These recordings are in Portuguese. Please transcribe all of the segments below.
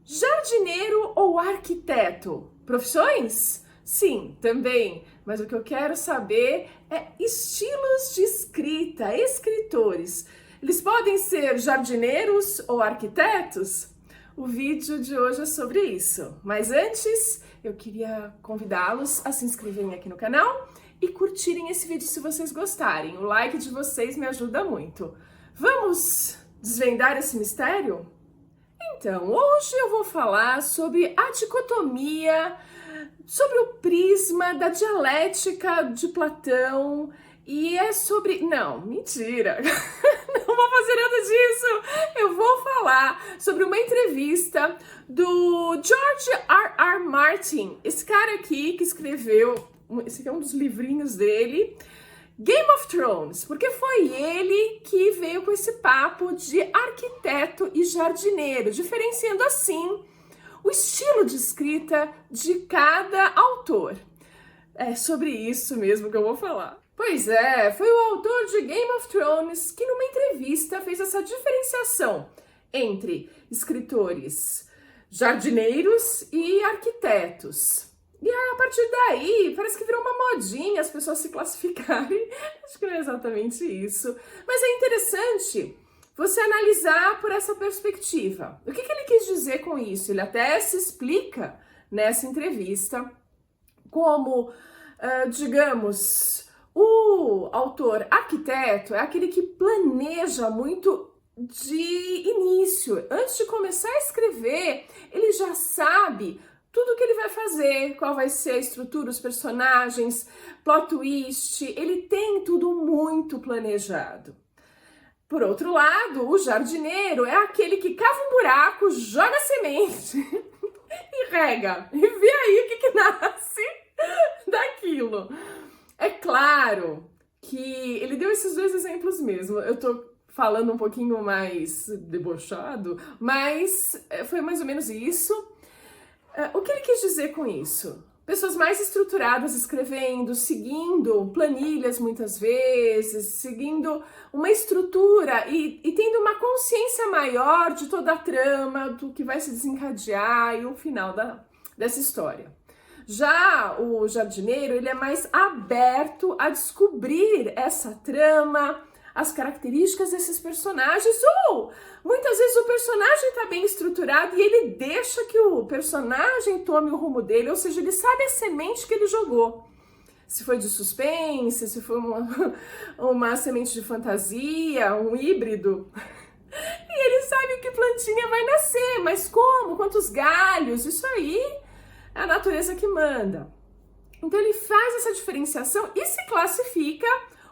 Jardineiro ou arquiteto? Profissões? Sim, também. Mas o que eu quero saber é estilos de escrita, escritores. Eles podem ser jardineiros ou arquitetos? O vídeo de hoje é sobre isso. Mas antes, eu queria convidá-los a se inscreverem aqui no canal e curtirem esse vídeo se vocês gostarem. O like de vocês me ajuda muito. Vamos desvendar esse mistério? Então, hoje eu vou falar sobre a dicotomia, sobre o prisma da dialética de Platão e é sobre... Não, mentira! Não vou fazer nada disso! Eu vou falar sobre uma entrevista do George R. R. Martin, esse cara aqui que escreveu, esse aqui é um dos livrinhos dele, Game of Thrones, porque foi ele que veio com esse papo de arquiteto e jardineiro, diferenciando assim o estilo de escrita de cada autor. É sobre isso mesmo que eu vou falar. Pois é, foi o autor de Game of Thrones que numa entrevista fez essa diferenciação entre escritores jardineiros e arquitetos. E a partir daí, parece que virou uma modinha as pessoas se classificarem. Acho que não é exatamente isso. Mas é interessante você analisar por essa perspectiva. O que ele quis dizer com isso? Ele até se explica nessa entrevista como, digamos, o autor arquiteto é aquele que planeja muito de início. Antes de começar a escrever, ele já sabe tudo que ele vai fazer, qual vai ser a estrutura, os personagens, plot twist, ele tem tudo muito planejado. Por outro lado, o jardineiro é aquele que cava um buraco, joga semente e rega, e vê aí o que nasce daquilo. É claro que ele deu esses dois exemplos mesmo, eu tô falando um pouquinho mais debochado, mas foi mais ou menos isso. O que ele quis dizer com isso? Pessoas mais estruturadas escrevendo, seguindo planilhas muitas vezes, seguindo uma estrutura e tendo uma consciência maior de toda a trama, do que vai se desencadear e o final dessa história. Já o jardineiro, ele é mais aberto a descobrir essa trama, as características desses personagens, ou muitas vezes o personagem está bem estruturado e ele deixa que o personagem tome o rumo dele, ou seja, ele sabe a semente que ele jogou. Se foi de suspense, se foi uma semente de fantasia, um híbrido. E ele sabe que plantinha vai nascer, mas como? Quantos galhos? Isso aí é a natureza que manda. Então ele faz essa diferenciação e se classifica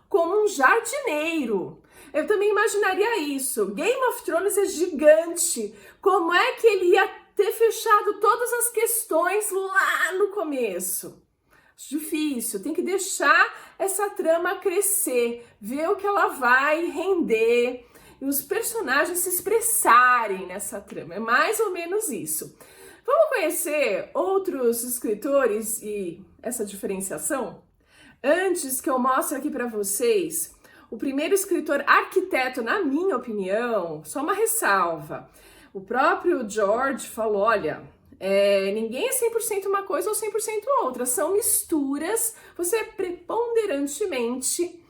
como um jardineiro. Eu também imaginaria isso. Game of Thrones é gigante. Como é que ele ia ter fechado todas as questões lá no começo? Acho difícil. Tem que deixar essa trama crescer, ver o que ela vai render e os personagens se expressarem nessa trama. É mais ou menos isso. Vamos conhecer outros escritores e essa diferenciação? Antes que eu mostre aqui para vocês, o primeiro escritor arquiteto, na minha opinião, só uma ressalva. O próprio George falou, olha, ninguém é 100% uma coisa ou 100% outra, são misturas, você é preponderantemente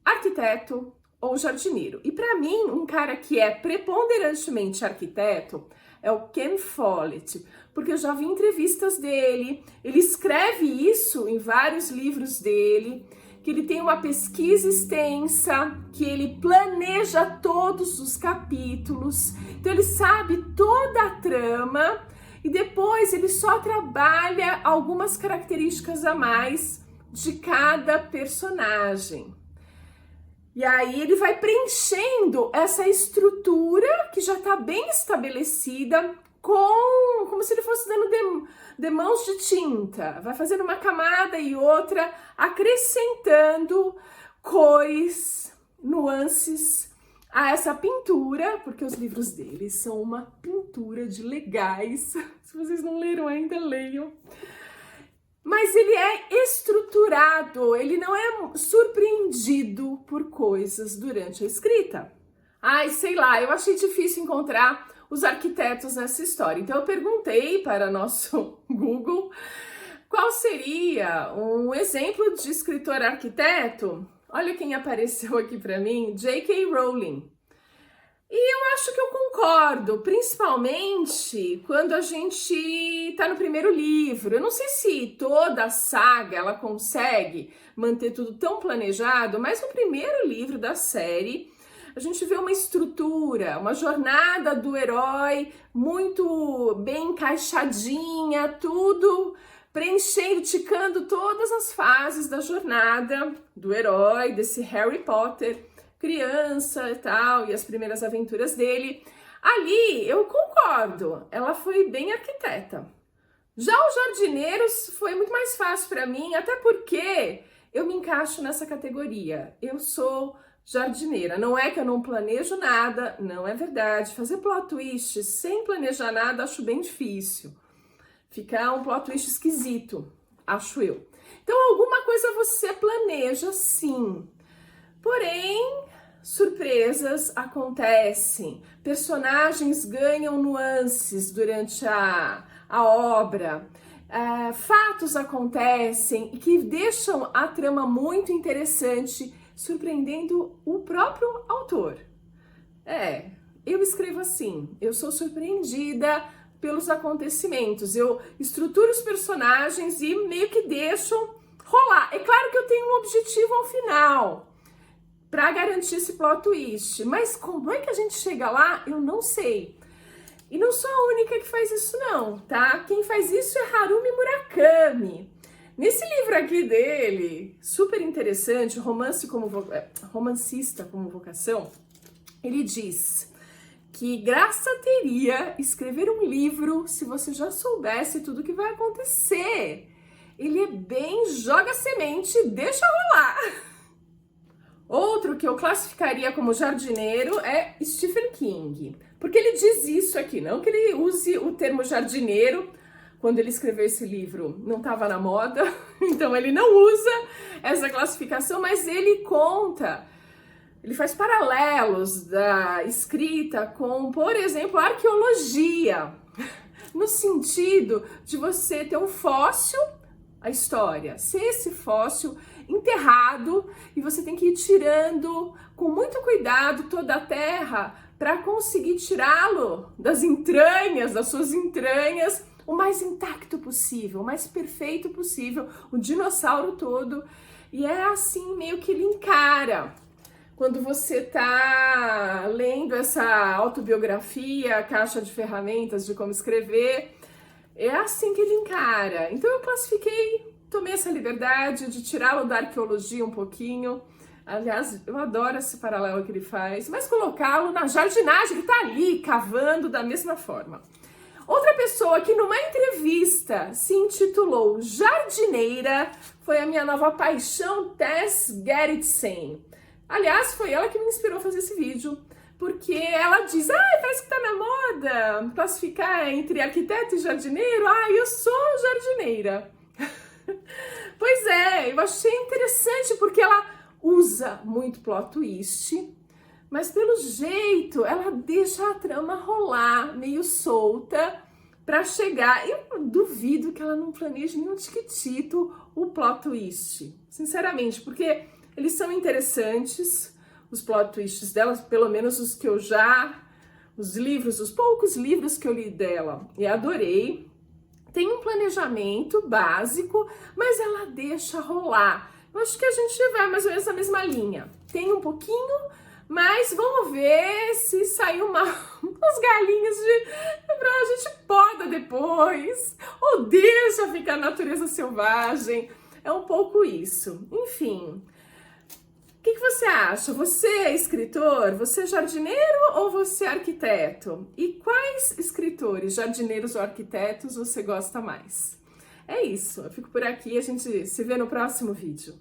arquiteto ou jardineiro. E para mim, um cara que é preponderantemente arquiteto é o Ken Follett, porque eu já vi entrevistas dele, ele escreve isso em vários livros dele, que ele tem uma pesquisa extensa, que ele planeja todos os capítulos, então ele sabe toda a trama e depois ele só trabalha algumas características a mais de cada personagem. E aí ele vai preenchendo essa estrutura que já está bem estabelecida como se ele fosse dando demãos de tinta. Vai fazendo uma camada e outra, acrescentando cores, nuances a essa pintura, porque os livros dele são uma pintura de legais. Se vocês não leram ainda, leiam. Mas ele é estruturado, ele não é surpreendido por coisas durante a escrita. Ai, sei lá, eu achei difícil encontrar os arquitetos nessa história. Então eu perguntei para nosso Google qual seria um exemplo de escritor arquiteto. Olha quem apareceu aqui para mim, J.K. Rowling. E eu acho que eu concordo, principalmente quando a gente tá no primeiro livro. Eu não sei se toda a saga ela consegue manter tudo tão planejado, mas no primeiro livro da série a gente vê uma estrutura, uma jornada do herói muito bem encaixadinha, tudo preenchendo, ticando todas as fases da jornada do herói, desse Harry Potter, criança e tal, e as primeiras aventuras dele. Ali, eu concordo, ela foi bem arquiteta. Já os Jardineiros foi muito mais fácil para mim, até porque eu me encaixo nessa categoria. Eu sou jardineira. Não é que eu não planejo nada, não é verdade. Fazer plot twist sem planejar nada acho bem difícil. Fica um plot twist esquisito, acho eu. Então, alguma coisa você planeja sim. Porém, surpresas acontecem, personagens ganham nuances durante a obra, fatos acontecem e que deixam a trama muito interessante, surpreendendo o próprio autor. Eu escrevo assim, eu sou surpreendida pelos acontecimentos, eu estruturo os personagens e meio que deixo rolar. É claro que eu tenho um objetivo ao final, para garantir esse plot twist. Mas como é que a gente chega lá? Eu não sei. E não sou a única que faz isso não, tá? Quem faz isso é Harumi Murakami. Nesse livro aqui dele, super interessante, romancista como vocação, ele diz que graça teria escrever um livro se você já soubesse tudo que vai acontecer. Ele é bem joga semente, deixa rolar. Outro que eu classificaria como jardineiro é Stephen King, porque ele diz isso aqui, não que ele use o termo jardineiro, quando ele escreveu esse livro não estava na moda, então ele não usa essa classificação, mas ele conta, ele faz paralelos da escrita com, por exemplo, arqueologia, no sentido de você ter um fóssil, a história, ser esse fóssil enterrado e você tem que ir tirando com muito cuidado toda a terra para conseguir tirá-lo das entranhas, das suas entranhas, o mais intacto possível, o mais perfeito possível, o dinossauro todo. E é assim meio que ele encara. Quando você tá lendo essa autobiografia, caixa de ferramentas de como escrever, é assim que ele encara. Então eu tomei essa liberdade de tirá-lo da arqueologia um pouquinho. Aliás, eu adoro esse paralelo que ele faz, mas colocá-lo na jardinagem, ele tá ali cavando da mesma forma. Outra pessoa que numa entrevista se intitulou Jardineira foi a minha nova paixão, Tess Gerritsen. Aliás, foi ela que me inspirou a fazer esse vídeo, porque ela diz, parece que tá na moda classificar entre arquiteto e jardineiro. Eu sou jardineira. Pois é, eu achei interessante porque ela usa muito plot twist, mas pelo jeito ela deixa a trama rolar meio solta para chegar. Eu duvido que ela não planeje nenhum tiquitito o plot twist, sinceramente, porque eles são interessantes, os plot twists dela, pelo menos os poucos livros que eu li dela, e adorei. Tem um planejamento básico, mas ela deixa rolar. Eu acho que a gente vai mais ou menos na mesma linha. Tem um pouquinho, mas vamos ver se sair umas galinhas a gente poda depois, ou deixa ficar a natureza selvagem. É um pouco isso. Enfim, o que você acha? Você é escritor? Você é jardineiro ou você é arquiteto? E quais escritores, jardineiros ou arquitetos, você gosta mais? É isso, eu fico por aqui, a gente se vê no próximo vídeo.